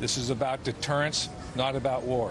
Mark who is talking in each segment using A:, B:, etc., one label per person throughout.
A: This is about deterrence, not about war.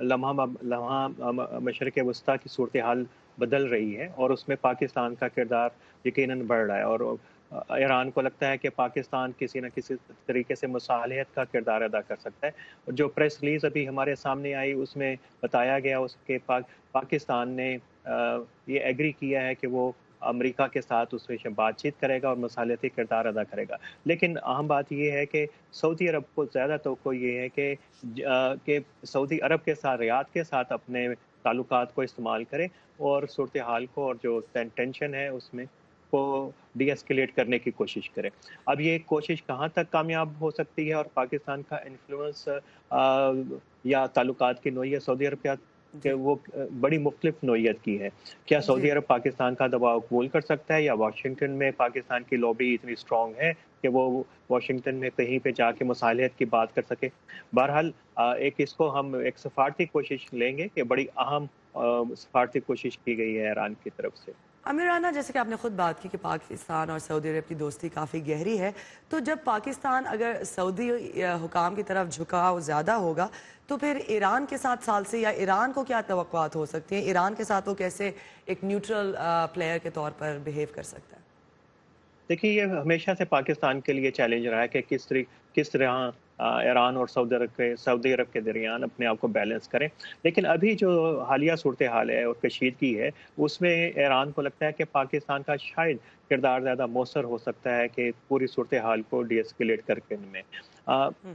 B: لمحہ مشرق وسطیٰ کی صورتحال بدل رہی ہے اور اس میں پاکستان کا کردار یقیناً بڑھ رہا ہے، اور ایران کو لگتا ہے کہ پاکستان کسی نہ کسی طریقے سے مصالحت کا کردار ادا کر سکتا ہے۔ جو پریس ریلیز ابھی ہمارے سامنے آئی اس میں بتایا گیا اس کے پاکستان نے یہ ایگری کیا ہے کہ وہ امریکہ کے ساتھ اس میں بات چیت کرے گا اور مصالحتی کردار ادا کرے گا، لیکن اہم بات یہ ہے کہ سعودی عرب کو زیادہ توقع یہ ہے کہ سعودی عرب کے ساتھ، ریاض کے ساتھ اپنے تعلقات کو استعمال کرے اور صورتحال کو اور جو ٹینشن ہے اس میں کو ڈی ایسکیلیٹ کرنے کی کوشش کرے۔ اب یہ کوشش کہاں تک کامیاب ہو سکتی ہے اور پاکستان کا انفلوئنس یا تعلقات کی نوعیت سعودی عرب کہ وہ بڑی مختلف نوعیت کی ہے۔ کیا سعودی عرب پاکستان کا دباؤ قبول کر سکتا ہے، یا واشنگٹن میں پاکستان کی لابی اتنی اسٹرانگ ہے کہ وہ واشنگٹن میں کہیں پہ جا کے مصالحت کی بات کر سکے؟ بہرحال اس کو ہم ایک سفارتی کوشش لیں گے کہ بڑی اہم سفارتی کوشش کی گئی ہے ایران کی طرف سے۔
C: امیر رانا، جیسے کہ آپ نے خود بات کی کہ پاکستان اور سعودی عرب کی دوستی کافی گہری ہے، تو جب پاکستان اگر سعودی حکام کی طرف جھکاؤ زیادہ ہوگا تو پھر ایران کے ساتھ ثالثی یا ایران کو کیا توقعات ہو سکتی ہیں؟ ایران کے ساتھ وہ کیسے ایک نیوٹرل پلیئر کے طور پر بیہیو کر سکتا ہے؟
B: دیکھیے، یہ ہمیشہ سے پاکستان کے لیے چیلنج رہا ہے کہ کس طرح ایران اور سعودی عرب کے درمیان اپنے آپ کو بیلنس کریں، لیکن ابھی جو حالیہ صورتحال ہے اور کشیدگی ہے اس میں ایران کو لگتا ہے کہ پاکستان کا شاید کردار زیادہ مؤثر ہو سکتا ہے کہ پوری صورتحال کو ڈی ایسکیلیٹ کرنے میں۔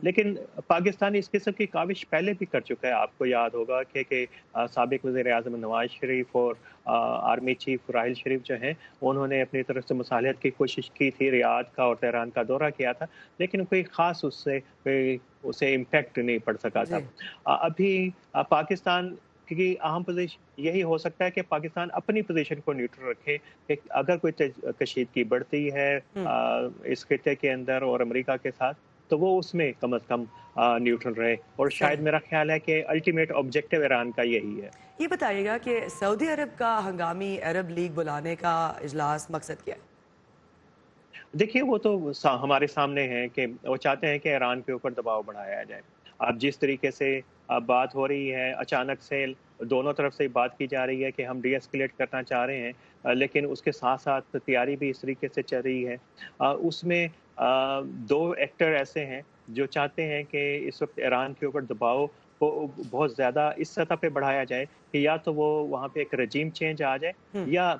B: لیکن پاکستان اس قسم کی کاوش پہلے بھی کر چکا ہے۔ آپ کو یاد ہوگا کہ سابق وزیر اعظم نواز شریف اور آرمی چیف راحیل شریف جو ہیں انہوں نے اپنی طرف سے مصالحت کی کوشش کی تھی، ریاض کا اور تہران کا دورہ کیا تھا، لیکن کوئی خاص اسے امپیکٹ نہیں پڑ سکا تھا۔ ابھی پاکستان کی اہم پوزیشن یہی ہو سکتا ہے کہ پاکستان اپنی پوزیشن کو نیوٹرل رکھے کہ اگر کوئی کشیدگی بڑھتی ہے اس خطے کے اندر اور امریکہ کے ساتھ تو وہ اس میں کم از کم نیوٹرل رہے، اور شاید میرا خیال ہے کہ الٹیمیٹ آبجیکٹو ایران کا یہی ہے۔
C: یہ بتائیے گا کہ سعودی عرب کا ہنگامی عرب لیگ بلانے کا اجلاس مقصد کیا ہے؟
B: دیکھیے، وہ تو ہمارے سامنے ہے کہ وہ چاہتے ہیں کہ ایران کے اوپر دباؤ بڑھایا جائے۔ اب جس طریقے سے بات ہو رہی ہے، اچانک سے دونوں طرف سے بات کی جا رہی ہے کہ ہم ڈی ایسکیلیٹ کرنا چاہ رہے ہیں، لیکن اس کے ساتھ ساتھ تیاری بھی اس طریقے سے چل رہی ہے۔ اس میں دو ایکٹر ایسے ہیں جو چاہتے ہیں کہ اس وقت ایران کے اوپر دباؤ کو بہت زیادہ اس سطح پہ بڑھایا جائے کہ یا تو وہ وہاں پہ ایک رجیم چینج آ جائے یا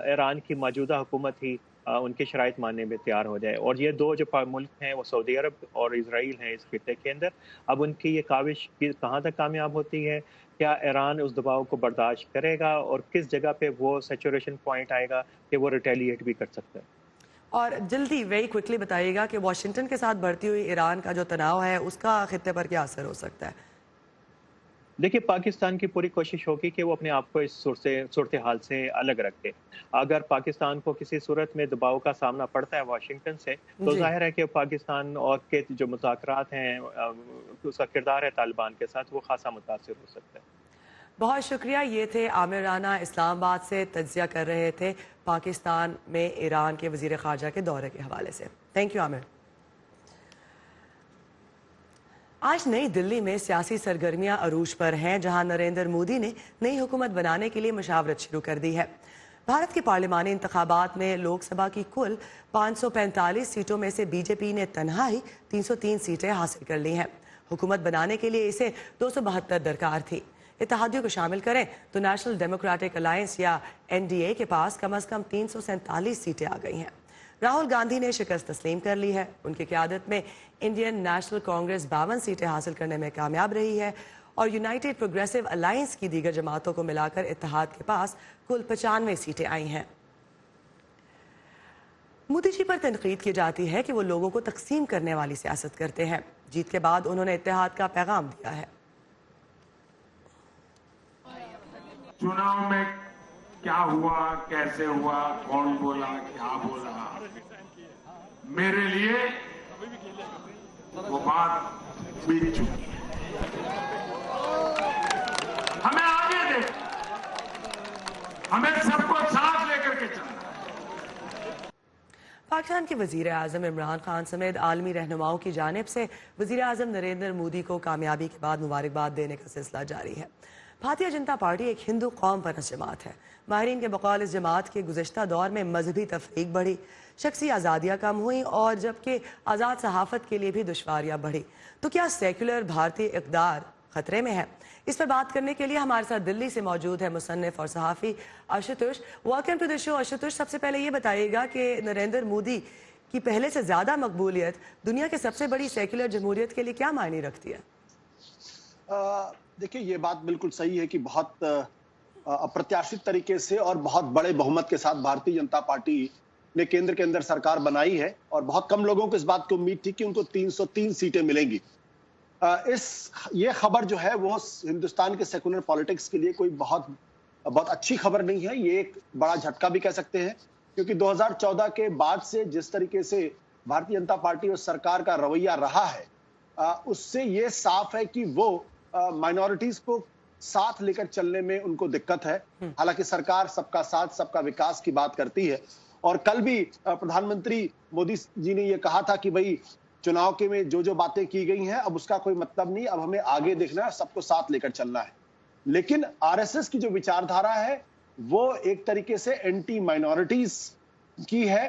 B: ایران کی موجودہ حکومت ہی ان کی شرائط ماننے میں تیار ہو جائے۔ اور یہ دو جو ملک ہیں وہ سعودی عرب اور اسرائیل ہیں اس خطے کے اندر۔ اب ان کی یہ کاوش کہاں تک کامیاب ہوتی ہے؟ کیا ایران اس دباؤ کو برداشت کرے گا اور کس جگہ پہ وہ سیچوریشن پوائنٹ آئے گا کہ وہ ریٹیلیٹ بھی کر سکتا ہے؟
C: اور جلدی ویری کوئکلی بتائیے گا کہ واشنگٹن کے ساتھ بڑھتی ہوئی ایران کا جو تناؤ ہے اس کا خطے پر کیا اثر ہو سکتا ہے؟
B: دیکھیے، پاکستان کی پوری کوشش ہوگی کہ وہ اپنے آپ کو اس صورتحال سے الگ رکھے۔ اگر پاکستان کو کسی صورت میں دباؤ کا سامنا پڑتا ہے واشنگٹن سے تو ظاہر ہے کہ پاکستان اور کے جو مذاکرات ہیں اس کا کردار ہے طالبان کے ساتھ وہ خاصا متاثر ہو سکتا ہے۔
C: بہت شکریہ۔ یہ تھے عامر رانا، اسلام آباد سے تجزیہ کر رہے تھے پاکستان میں ایران کے وزیر خارجہ کے دورے کے حوالے سے۔ تھینک یو عامر۔ آج نئی دلی میں سیاسی سرگرمیاں عروج پر ہیں، جہاں نریندر مودی نے نئی حکومت بنانے کے لیے مشاورت شروع کر دی ہے۔ بھارت کے پارلیمانی انتخابات میں لوک سبھا کی کل 545 سیٹوں میں سے بی جے پی نے تنہا ہی 303 سیٹیں حاصل کر لی ہیں۔ حکومت بنانے کے لیے اسے 272 درکار تھی۔ اتحادیوں کو شامل کریں تو نیشنل ڈیموکریٹک الائنس یا NDA کے پاس کم از کم 347 سیٹیں آ گئی ہیں۔ راہل گاندھی نے شکست تسلیم کر لی ہے۔ ان کی قیادت میں انڈین نیشنل کانگریس 52 سیٹیں حاصل کرنے میں کامیاب رہی ہے اور یونائٹڈ پروگریسو الائنس کی دیگر جماعتوں کو ملا کر اتحاد کے پاس کل 95 سیٹیں آئی ہیں۔ مودی جی پر تنقید کی جاتی ہے کہ وہ لوگوں کو تقسیم کرنے والی سیاست کرتے ہیں۔ جیت کے بعد انہوں نے اتحاد کا پیغام دیا ہے۔
D: چناؤ میں کیا ہوا، کیسے ہوا، کون بولا، کیا بولا، میرے لیے وہ بات بیت چکی ہے۔ ہمیں آگے دیکھ، ہمیں سب کو ساتھ لے کر کے چلنا ہے۔
C: پاکستان کے وزیر اعظم عمران خان سمیت عالمی رہنماؤں کی جانب سے وزیر اعظم نریندر مودی کو کامیابی کے بعد مبارکباد دینے کا سلسلہ جاری ہے۔ بھارتیہ جنتا پارٹی ایک ہندو قوم پرست جماعت ہے۔ ماہرین کے بقول اس جماعت کے گزشتہ دور میں مذہبی تفریق بڑھی، شخصی آزادیاں کم ہوئیں اور جبکہ آزاد صحافت کے لیے بھی دشواریاں بڑھی۔ تو کیا سیکولر بھارتی اقدار خطرے میں ہے؟ اس پر بات کرنے کے لیے ہمارے ساتھ دلی سے موجود ہے مصنف اور صحافی آشوتوش۔ ویلکم ٹو دی شو آشوتوش۔ سب سے پہلے یہ بتائیے گا کہ نریندر مودی کی پہلے سے زیادہ مقبولیت دنیا کے سب سے بڑی سیکولر جمہوریت کے لیے کیا معنی رکھتی ہے؟
E: دیکھیں، یہ بات بالکل صحیح ہے کہ بہت اپرتیاشت طریقے سے اور بہت بڑے بہمت کے ساتھ بھارتی جنتا پارٹی نے کیندر کے اندر سرکار بنائی ہے، اور بہت کم لوگوں کو اس بات کی امید تھی کہ ان کو 303 سیٹیں ملیں گی۔ یہ خبر جو ہے وہ ہندوستان کے سیکولر پالیٹکس کے لیے کوئی بہت اچھی خبر نہیں ہے۔ یہ ایک بڑا جھٹکا بھی کہہ سکتے ہیں، کیونکہ 2014 کے بعد سے جس طریقے سے بھارتی جنتا پارٹی اور سرکار کا رویہ رہا ہے، اس سے یہ صاف ہے کہ وہ مائنورٹیز کو ساتھ لے کر چلنے میں ان کو دقت ہے۔ حالانکہ سرکار سب کا ساتھ سب کا وکاس کی بات کرتی ہے، اور کل بھی پردھان منتری مودی جی نے یہ کہا تھا کہ بھائی چناؤ کے میں جو باتیں کی گئی ہیں اب اس کا کوئی مطلب نہیں، اب ہمیں آگے دیکھنا ہے، سب کو ساتھ لے کر چلنا ہے۔ لیکن آر ایس ایس کی جو وچاردھارا ہے وہ ایک طریقے سے اینٹی مائنورٹیز کی ہے،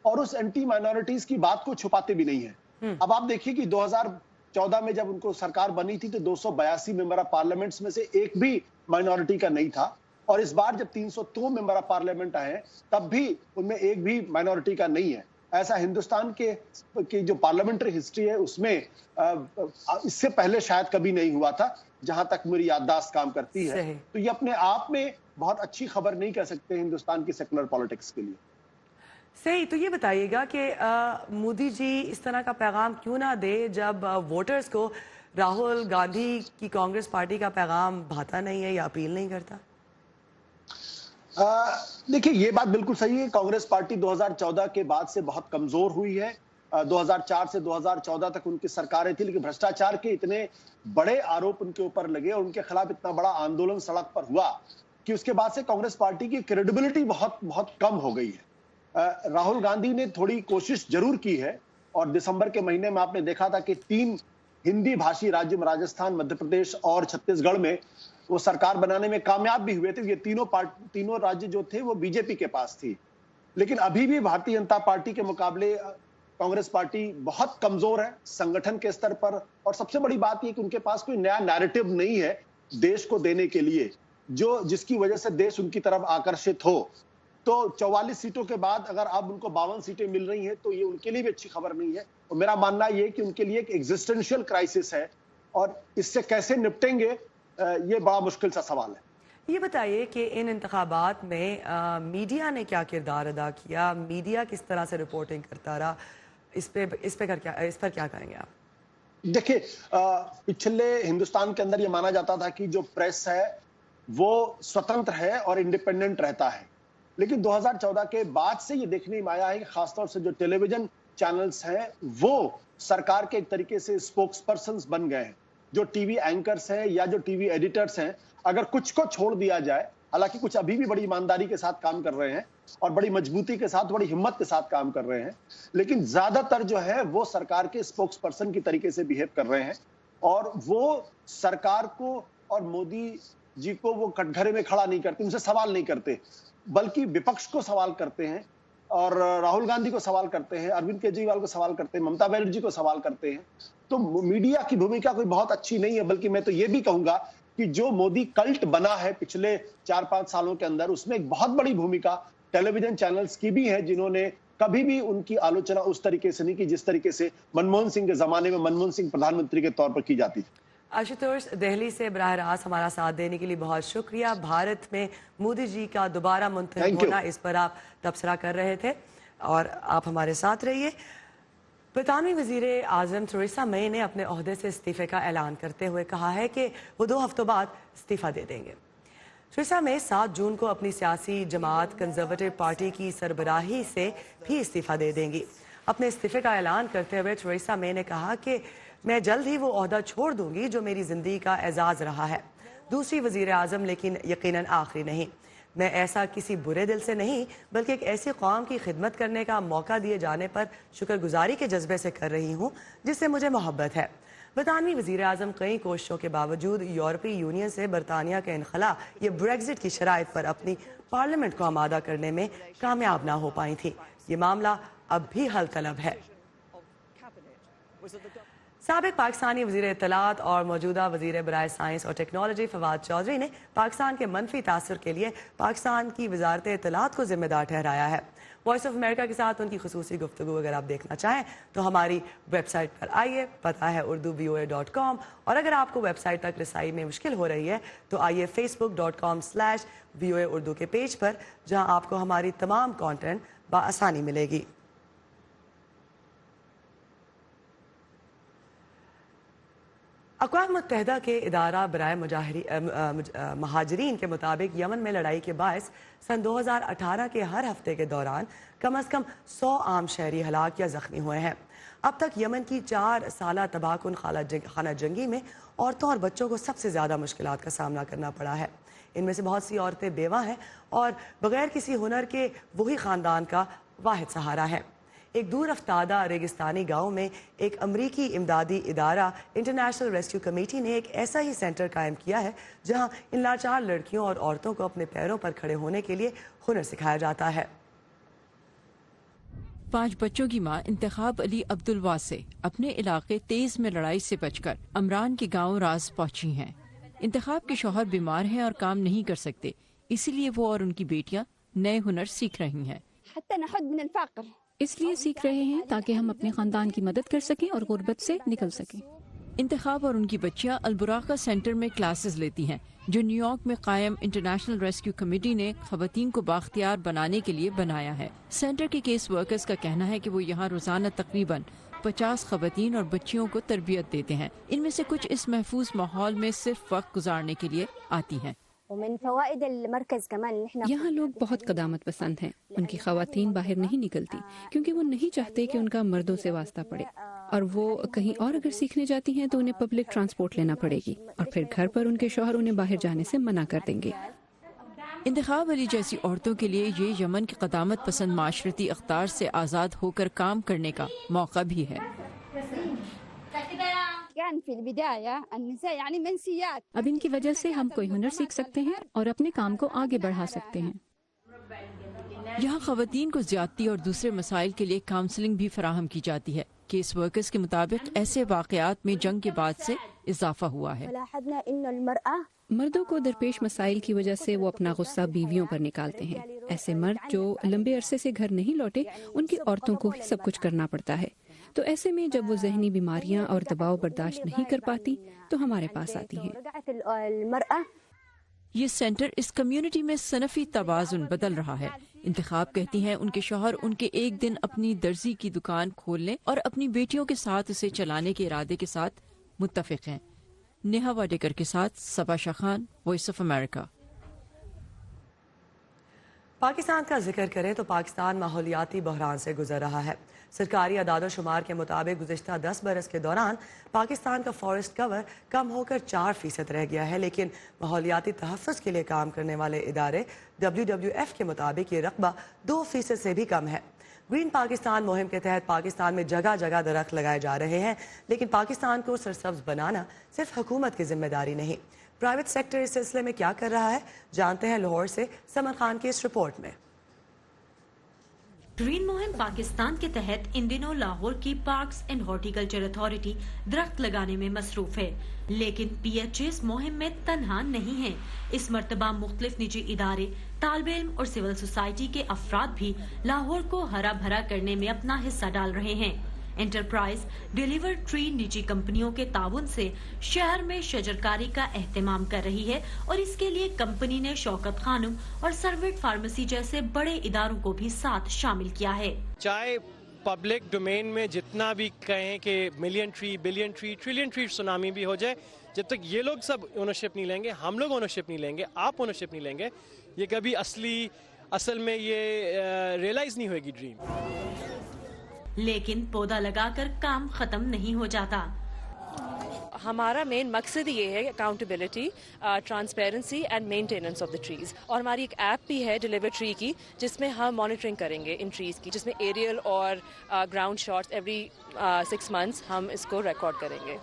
E: اور اس اینٹی مائنورٹیز کی بات کو چھپاتے بھی نہیں ہے۔ اب آپ دیکھیے کہ 2014 میں جب ان کو سرکار بنی تھی تو 282 ممبر آف پارلیمنٹس میں سے ایک بھی مائنورٹی کا نہیں تھا، اور اس بار جب 302 ممبر آف پارلیمنٹ آئے تب بھی ان میں ایک بھی مائنورٹی کا نہیں ہے۔ ایسا ہندوستان کی جو پارلیمنٹری ہسٹری ہے اس میں اس سے پہلے شاید کبھی نہیں ہوا تھا، جہاں تک میری یادداشت کام کرتی ہے۔ تو یہ اپنے آپ میں بہت اچھی خبر نہیں کہہ سکتے ہندوستان کی سیکولر پالیٹکس کے لیے۔
C: صحیح، تو یہ بتائیے گا کہ مودی جی اس طرح کا پیغام کیوں نہ دے جب ووٹرز کو راہل گاندھی کی کانگریس پارٹی کا پیغام بھاتا نہیں ہے یا اپیل نہیں کرتا؟
E: دیکھیں، یہ بات بالکل صحیح ہے۔ کانگریس پارٹی 2014 کے بعد سے بہت کمزور ہوئی ہے۔ 2004 سے 2014 تک ان کی سرکاریں تھی، لیکن بھرشٹاچار کے اتنے بڑے آروپ ان کے اوپر لگے اور ان کے خلاف اتنا بڑا آندولن سڑک پر ہوا کہ اس کے بعد سے کانگریس پارٹی کی کریڈیبلٹی بہت کم ہو گئی ہے۔ راہل گاندھی نے تھوڑی کوشش ضرور کی ہے، اور دسمبر کے مہینے میں آپ نے دیکھا تھا کہ 3 ہندی بھاشی راجیہ میں راجستھان، مدھیہ پردیش اور چھتیس گڑھ میں وہ سرکار بنانے میں کامیاب بھی ہوئے تھے۔ یہ تینوں راجیہ جو تھے وہ بی جے پی کے پاس تھی، لیکن ابھی بھی بھارتی جنتا پارٹی کے مقابلے کانگریس پارٹی بہت کمزور ہے سنگٹھن کے سطر پر، اور سب سے بڑی بات یہ کہ ان کے پاس کوئی نیا نیریٹو نہیں ہے دیش کو دینے کے لیے، جس کی وجہ سے دیش ان کی طرف آکرشت ہو۔ تو 44 سیٹوں کے بعد اگر اب ان کو 52 سیٹیں مل رہی ہیں تو یہ ان کے لیے بھی اچھی خبر نہیں ہے، اور میرا ماننا یہ کہ ان کے لیے ایک ایگزسٹینشیل کرائسس ہے، اور اس سے کیسے نپٹیں گے یہ بڑا مشکل سا سوال ہے۔
C: یہ بتائیے کہ ان انتخابات میں میڈیا نے کیا کردار ادا کیا؟ میڈیا کس طرح سے رپورٹنگ کرتا رہا؟ اس پر کیا کہیں گے آپ؟
E: دیکھیں، پچھلے ہندوستان کے اندر یہ مانا جاتا تھا کہ جو پریس ہے وہ سوتنتر ہے اور انڈیپینڈنٹ رہتا ہے، لیکن 2014 کے بعد سے یہ دیکھنے میں آیا ہے کہ خاص طور سے جو ٹیلی ویژن چینلز ہیں وہ سرکار کے ایک طریقے سے اسپوکس پرسنز بن گئے ہیں۔ جو ٹی وی اینکرز ہیں یا جو ٹی وی ایڈیٹرز ہیں، اگر کچھ کو چھوڑ دیا جائے، حالانکہ کچھ ابھی بھی بڑی ایمانداری کے ساتھ کام کر رہے ہیں اور بڑی مضبوطی کے ساتھ، بڑی ہمت کے ساتھ کام کر رہے ہیں، لیکن زیادہ تر جو ہے وہ سرکار کے اسپوکس پرسن کی طریقے سے بیہیو کر رہے ہیں، اور وہ سرکار کو اور مودی جی کو وہ کٹگھرے میں کھڑا نہیں کرتے، ان سے سوال نہیں کرتے، بلکہ وپکش کو سوال کرتے ہیں، اور راہل گاندھی کو سوال کرتے ہیں، اروند کیجریوال کو سوال کرتے ہیں، ممتا بنرجی کو سوال کرتے ہیں۔ تو میڈیا کی بھومکا کوئی بہت اچھی نہیں ہے، بلکہ میں تو یہ بھی کہوں گا کہ جو مودی کلٹ بنا ہے پچھلے 4-5 سالوں کے اندر، اس میں ایک بہت بڑی بھومکا ٹیلی ویژن چینلز کی بھی ہے، جنہوں نے کبھی بھی ان کی آلوچنا اس طریقے سے نہیں کی جس طریقے سے منموہن سنگھ کے زمانے میں منموہن سنگھ پردھان منتری کے طور پر کی جاتی تھی۔
C: آشوتوش، دہلی سے براہ راست ہمارا ساتھ دینے کے لیے بہت شکریہ۔ بھارت میں مودی جی کا دوبارہ منتخب ہونا، اس پر آپ تبصرہ کر رہے تھے، اور آپ ہمارے ساتھ رہیے۔ برطانوی وزیر اعظم تھریسا مے نے اپنے عہدے سے استعفے کا اعلان کرتے ہوئے کہا ہے کہ وہ 2 ہفتوں بعد استعفیٰ دے دیں گے۔ تھریسا مے 7 جون کو اپنی سیاسی جماعت کنزرویٹو پارٹی کی سربراہی سے بھی استعفیٰ دے دیں گی۔ اپنے استعفے کا اعلان کرتے ہوئے تھریسا مے نے کہا کہ میں جلد ہی وہ عہدہ چھوڑ دوں گی جو میری زندگی کا اعزاز رہا ہے۔ دوسری وزیر اعظم، لیکن یقیناً آخری نہیں۔ میں ایسا کسی برے دل سے نہیں بلکہ ایک ایسی قوم کی خدمت کرنے کا موقع دیے جانے پر شکر گزاری کے جذبے سے کر رہی ہوں جس سے مجھے محبت ہے۔ برطانوی وزیر اعظم کئی کوششوں کے باوجود یورپی یونین سے برطانیہ کا انخلاء یہ بریگزٹ کی شرائط پر اپنی پارلیمنٹ کو آمادہ کرنے میں کامیاب نہ ہو پائی تھی۔ یہ معاملہ اب بھی حل طلب ہے۔ سابق پاکستانی وزیر اطلاعات اور موجودہ وزیر برائے سائنس اور ٹیکنالوجی فواد چودھری نے پاکستان کے منفی تاثر کے لیے پاکستان کی وزارت اطلاعات کو ذمہ دار ٹھہرایا ہے۔ وائس آف امریکہ کے ساتھ ان کی خصوصی گفتگو اگر آپ دیکھنا چاہیں تو ہماری ویب سائٹ پر آئیے، پتہ ہے urduvoa.com، اور اگر آپ کو ویب سائٹ تک رسائی میں مشکل ہو رہی ہے تو آئیے facebook.com/VOA اردو کے پیج پر، جہاں آپ کو ہماری تمام کانٹینٹ بآسانی ملے گی۔ اقوام متحدہ کے ادارہ برائے مہاجرین کے مطابق یمن میں لڑائی کے باعث سن 2018 کے ہر ہفتے کے دوران کم از کم 100 عام شہری ہلاک یا زخمی ہوئے ہیں۔ اب تک یمن کی 4 سالہ تباہ کن خانہ جنگی میں عورتوں اور بچوں کو سب سے زیادہ مشکلات کا سامنا کرنا پڑا ہے۔ ان میں سے بہت سی عورتیں بیوہ ہیں اور بغیر کسی ہنر کے وہی خاندان کا واحد سہارا ہے۔ ایک دور افتادہ ریگستانی گاؤں میں ایک امریکی امدادی ادارہ انٹرنیشنل ریسکیو کمیٹی نے ایک ایسا ہی سینٹر قائم کیا ہے جہاں ان لاچار لڑکیوں اور عورتوں کو اپنے پیروں پر کھڑے ہونے کے لیے ہنر سکھایا جاتا ہے۔
F: 5 بچوں کی ماں انتخاب علی عبدالواسع اپنے علاقے تیز میں لڑائی سے بچ کر امران کے گاؤں راز پہنچی ہیں۔ انتخاب کے شوہر بیمار ہیں اور کام نہیں کر سکتے، اسی لیے وہ اور ان کی بیٹیاں نئے ہنر سیکھ رہی ہیں۔
G: اس لیے سیکھ رہے ہیں تاکہ ہم اپنے خاندان کی مدد کر سکیں اور غربت سے نکل سکیں۔
F: انتخاب اور ان کی بچیاں البراقہ سینٹر میں کلاسز لیتی ہیں جو نیو یارک میں قائم انٹرنیشنل ریسکیو کمیٹی نے خواتین کو بااختیار بنانے کے لیے بنایا ہے۔ سینٹر کے کیس ورکرز کا کہنا ہے کہ وہ یہاں روزانہ تقریباً 50 خواتین اور بچیوں کو تربیت دیتے ہیں۔ ان میں سے کچھ اس محفوظ ماحول میں صرف وقت گزارنے کے لیے آتی ہیں۔
G: یہاں لوگ بہت قدامت پسند ہیں۔ ان کی خواتین باہر نہیں نکلتی کیونکہ وہ نہیں چاہتے کہ ان کا مردوں سے واسطہ پڑے، اور وہ کہیں اور اگر سیکھنے جاتی ہیں تو انہیں پبلک ٹرانسپورٹ لینا پڑے گی، اور پھر گھر پر ان کے شوہر انہیں باہر جانے سے منع کر دیں گے۔
F: انتخاب علی جیسی عورتوں کے لیے یہ یمن کے قدامت پسند معاشرتی اقدار سے آزاد ہو کر کام کرنے کا موقع بھی ہے۔
G: اب ان کی وجہ سے ہم کوئی ہنر سیکھ سکتے ہیں اور اپنے کام کو آگے بڑھا سکتے ہیں۔
F: یہاں خواتین کو زیادتی اور دوسرے مسائل کے لیے کاؤنسلنگ بھی فراہم کی جاتی ہے۔ کیس ورکرز کے مطابق ایسے واقعات میں جنگ کے بعد سے اضافہ ہوا ہے۔
G: مردوں کو درپیش مسائل کی وجہ سے وہ اپنا غصہ بیویوں پر نکالتے ہیں۔ ایسے مرد جو لمبے عرصے سے گھر نہیں لوٹے، ان کی عورتوں کو ہی سب کچھ کرنا پڑتا ہے، تو ایسے میں جب وہ ذہنی بیماریاں اور دباؤ برداشت نہیں کر پاتی تو ہمارے پاس آتی ہیں۔
F: یہ سینٹر اس کمیونٹی میں صنفی توازن بدل رہا ہے۔ انتخاب کہتی ہیں ان کے شوہر ان کے ایک دن اپنی درزی کی دکان کھولنے اور اپنی بیٹیوں کے ساتھ اسے چلانے کے ارادے کے ساتھ متفق ہیں۔ نیہا واڈیکر کے ساتھ Saba Shah Khan, voice of America.
C: Pakistan کا ذکر کریں تو پاکستان ماحولیاتی بحران سے گزر رہا ہے۔ سرکاری اعداد و شمار کے مطابق گزشتہ 10 برس کے دوران پاکستان کا فارسٹ کور کم ہو کر 4% رہ گیا ہے، لیکن ماحولیاتی تحفظ کے لیے کام کرنے والے ادارے WWF کے مطابق یہ رقبہ 2% سے بھی کم ہے۔ گرین پاکستان مہم کے تحت پاکستان میں جگہ جگہ درخت لگائے جا رہے ہیں، لیکن پاکستان کو سرسبز بنانا صرف حکومت کی ذمہ داری نہیں۔ پرائیویٹ سیکٹر اس سلسلے میں کیا کر رہا ہے، جانتے ہیں لاہور سے سمر خان کی اس رپورٹ میں۔
H: گرین مہم پاکستان کے تحت ان دنوں لاہور کی پارکس اینڈ ہارٹیکلچر اتھارٹی درخت لگانے میں مصروف ہے، لیکن PHS مہم میں تنہا نہیں ہے۔ اس مرتبہ مختلف نجی ادارے، طالب علم اور سول سوسائٹی کے افراد بھی لاہور کو ہرا بھرا کرنے میں اپنا حصہ ڈال رہے ہیں۔ انٹرپرائز ڈیلیور ٹری نجی کمپنیوں کے تعاون سے شہر میں شجرکاری کا اہتمام کر رہی ہے، اور اس کے لیے کمپنی نے شوکت خانم اور سروٹ فارمیسی جیسے بڑے اداروں کو بھی ساتھ شامل کیا ہے۔
I: چاہے پبلک ڈومین میں جتنا بھی کہیں کہ million tree, billion tree, trillion tree tsunami بھی ہو جائے، جب تک یہ لوگ سب اونرشپ نہیں لیں گے، ہم لوگ اونرشپ نہیں لیں گے، آپ اونرشپ نہیں لیں گے، یہ کبھی اصل میں یہ ریئلائز نہیں ہوئے گی ڈریم۔
H: لیکن پودا لگا کر کام ختم نہیں ہو جاتا۔
J: ہمارا مین مقصد یہ ہے accountability, transparency and maintenance of the trees. اور ہماری ایک ایپ بھی ہے ڈیلیور ٹری کی, جس میں ہم مانیٹرنگ کریں گے ان ٹریز کی, جس میں ایریل اور گراؤنڈ شاٹس ایوری 6 months ہم اس کو ریکارڈ کریں گے.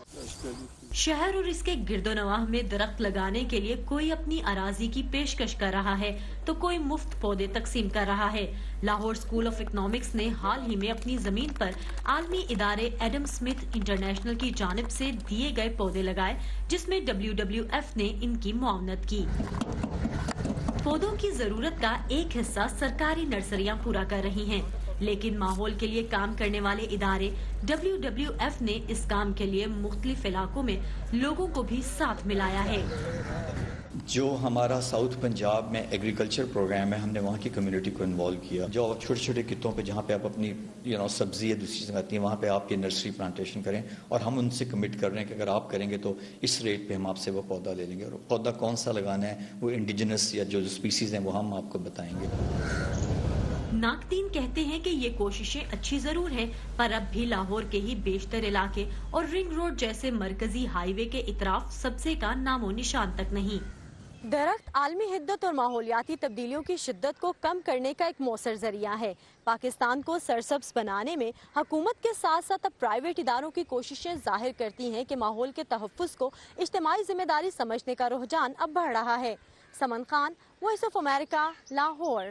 H: شہر اور اس کے گرد و نواح میں درخت لگانے کے لیے کوئی اپنی اراضی کی پیشکش کر رہا ہے تو کوئی مفت پودے تقسیم کر رہا ہے. لاہور اسکول آف اکنامکس نے حال ہی میں اپنی زمین پر عالمی ادارے ایڈم اسمتھ انٹرنیشنل کی جانب سے دیے گئے پودے لگائے, جس میں WWF نے ان کی معاونت کی. پودوں کی ضرورت کا ایک حصہ سرکاری نرسریاں پورا کر رہی ہیں, لیکن ماحول کے لیے کام کرنے والے ادارے WWF نے اس کام کے لیے مختلف علاقوں میں لوگوں کو بھی ساتھ ملایا ہے.
K: جو ہمارا ساؤتھ پنجاب میں ایگریکلچر پروگرام ہے, ہم نے وہاں کی کمیونٹی کو انوالو کیا. جو چھوٹے چھوٹے خطوں پہ جہاں پہ آپ اپنی سبزی یا دوسری چیزیں آتی ہیں, وہاں پہ آپ کی نرسری پلانٹیشن کریں, اور ہم ان سے کمٹ کر رہے ہیں کہ اگر آپ کریں گے تو اس ریٹ پہ ہم آپ سے وہ پودا لے لیں گے. اور پودا کون سا لگانا ہے, وہ انڈیجنس یا جو اسپیسیز ہیں وہ ہم آپ کو بتائیں گے.
H: ناقدین کہتے ہیں کہ یہ کوششیں اچھی ضرور ہیں, پر اب بھی لاہور کے ہی بیشتر علاقے اور رنگ روڈ جیسے مرکزی ہائی وے کے اطراف سبزے کا نام و نشان تک نہیں.
L: درخت عالمی حدت اور ماحولیاتی تبدیلیوں کی شدت کو کم کرنے کا ایک مؤثر ذریعہ ہے. پاکستان کو سرسبز بنانے میں حکومت کے ساتھ ساتھ اب پرائیویٹ اداروں کی کوششیں ظاہر کرتی ہیں کہ ماحول کے تحفظ کو اجتماعی ذمہ داری سمجھنے کا رجحان اب بڑھ رہا ہے. Saman Khan, voice of America, Lahore.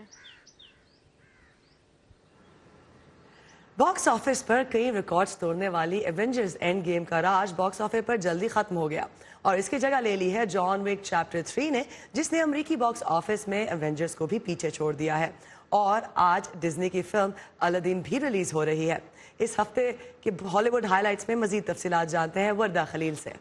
C: Box office پر کئی ریکارڈز توڑنے والی ایونجرز اینڈ گیم کا راج باکس آفس پر جلدی ختم ہو گیا, اور اس کی جگہ لے لی ہے جان وک چیپٹر 3 نے, جس نے امریکی باکس آفس میں ایونجرز کو بھی پیچھے چھوڑ دیا ہے. اور آج ڈزنی کی فلم الادین بھی ریلیز ہو رہی ہے. اس ہفتے کے ہالی ووڈ ہائی لائٹس میں مزید تفصیلات جانتے ہیں وردہ خلیل سے.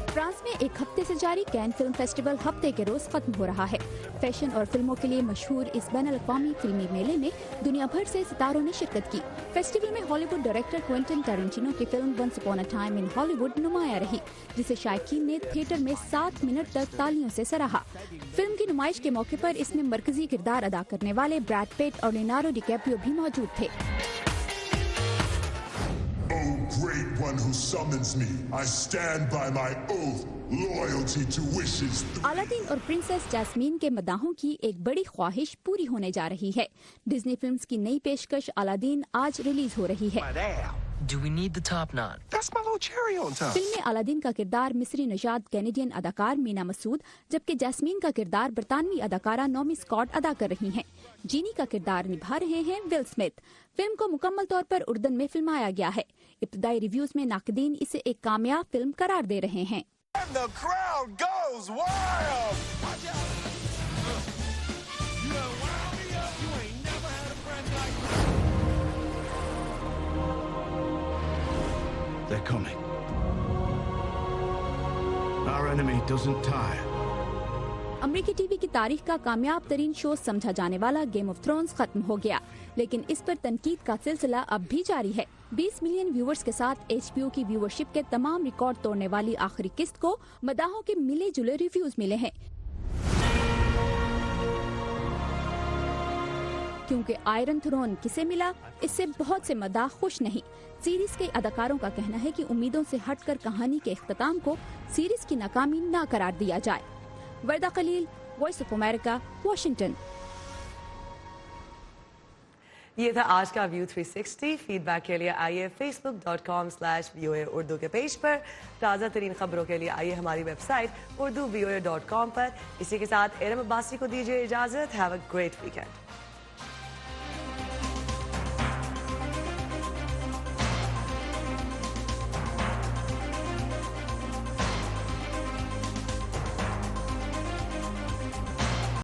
M: فرانس میں ایک ہفتے سے جاری کین فلم فیسٹیول ہفتے کے روز ختم ہو رہا ہے. فیشن اور فلموں کے لیے مشہور اس بین الاقوامی فلمی میلے میں دنیا بھر سے ستاروں نے شرکت کی. فیسٹیول میں ہالی ووڈ ڈائریکٹر کوئنٹن ٹارنٹینو کی film once upon a time in Hollywood نمایاں رہی, جسے شائقین نے تھیٹر میں 7 منٹ تک تالیوں سے سراہا. فلم کی نمائش کے موقع پر اس میں مرکزی کردار ادا کرنے والے بریڈ پیٹ اور لیونارڈو ڈی کیپریو بھی موجود تھے.
N: Great one who summons me, I stand by my oath, loyalty to wishes.
M: الادین اور پرنسس جاسمین کے مداحوں کی ایک بڑی خواہش پوری ہونے جا رہی ہے. ڈزنی فلمز کی نئی پیشکش الادین آج ریلیز ہو رہی ہے.
O: Do we need the top knot? That's my little cherry on top.
M: Film میں الادین کا کردار مصری نژاد کینیڈین اداکار مینا مسعود, جبکہ جاسمین کا کردار برطانوی اداکارہ نومی اسکاٹ ادا کر رہی ہیں. جینی کا کردار نبھا رہے ہیں ول اسمتھ. فلم کو مکمل طور پر اردن میں فلمایا گیا ہے. ابتدائی ریویوز میں ناقدین اسے ایک کامیاب فلم قرار دے رہے ہیں.
N: And the crowd goes wild.
P: They're coming. Our enemy doesn't tire.
M: امریکی ٹی وی کی تاریخ کا کامیاب ترین شو سمجھا جانے والا گیم آف تھرونز ختم ہو گیا, لیکن اس پر تنقید کا سلسلہ اب بھی جاری ہے. 20 ملین ویورز کے ساتھ HBO کی ویورشپ کے تمام ریکارڈ توڑنے والی آخری قسط کو مداحوں کے ملے جلے ریویوز ملے ہیں. کیونکہ آئرن تھرون کسے ملا, اس سے بہت سے مداح خوش نہیں. سیریز کے اداکاروں کا کہنا ہے کہ امیدوں سے ہٹ کر کہانی کے اختتام کو سیریز کی ناکامی نہ قرار دیا جائے. وردہ خلیل, وائس آف امریکہ, واشنگٹن.
C: یہ تھا آج کا ویو 360. فیڈ بیک کے لیے آئیے facebook.com/VOA اردو کے پیج پر. تازہ ترین خبروں کے لیے آئیے ہماری ویب سائٹ urduvoa.com پر. اسی کے ساتھ ارم عباسی کو دیجیے اجازت. Have a great weekend.